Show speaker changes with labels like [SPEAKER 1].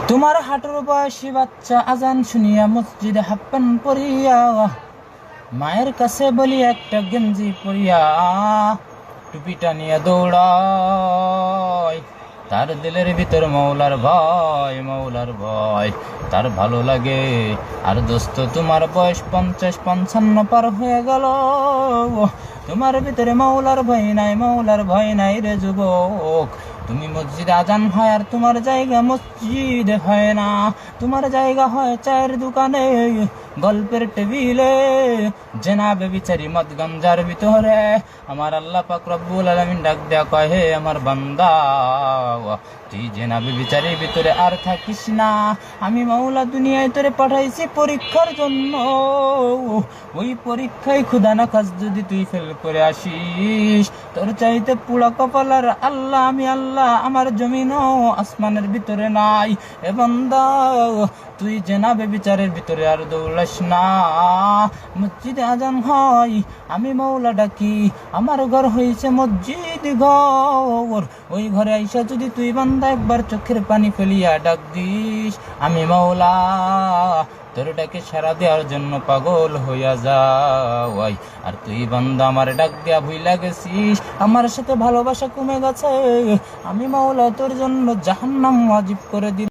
[SPEAKER 1] তোমার হাঁটুর বয়সী বাচ্চা আজান শুনিয়া মসজিদে হাপ্পান পরিয়া, মায়ের কাছে বলি একটা গেঞ্জি পরিয়া, টুপিটা নিয়ে দৌড়ায়। তার দিলের ভিতর মৌলার ভয়, মৌলার ভয় তার ভালো লাগে। আর দোস্ত তোমার বয়স 50-55 পার হয়ে গেল, তোমার ভিতরে মৌলার ভয় নাই, মৌলার ভয় নাই রে যুবক। তুমি মসজিদে আজান হয় আর তোমার জায়গা মসজিদে হয় না, তোমার জায়গা হয় চায়ের দোকানে, গল্পের টেবিলে, জেনাবে বিচারি মদ গাঞ্জার ভিতরে। আমার আল্লাহ পাক রব্বুল আলামিন ডাক দেয়া কয়, হে আমার বান্দা, তুই জেনাবে বিচারির ভিতরে আর থাকিস না। আমি মাওলা দুনিয়ায় তোরে পাঠাইছি পরীক্ষার জন্য। ওই পরীক্ষায় খুদা না খাস যদি তুই ফেল করে আসিস, তোর চাইতে পুরা কপালার আল্লাহ আমি আল্লাহ আমার জমিন ও আসমানের ভিতরে নাই। এ বান্দা, তুই জেনাবে বিচারের ভিতরে আর দৌড়াস না। মসজিদে আজান হয়, আমি মাওলা ডাকি, আমার ঘর হয়েছে মসজিদ ঘর। ওই ঘরে আইসা যদি তুই বান্দা একবার চোখের পানি ফেলিয়া ডাক দিস, আমি মাওলা তোর ডাকে সারা দেওয়ার জন্য পাগল হইয়া যাওয়াই। আর তুই বান্দা আমার ডাক দেয়া ভুইলা গেছিস, আমার সাথে ভালোবাসা কমে গেছে, আমি মাওলা তোর জন্য জাহান্নাম ওয়াজিব করে দিলাম।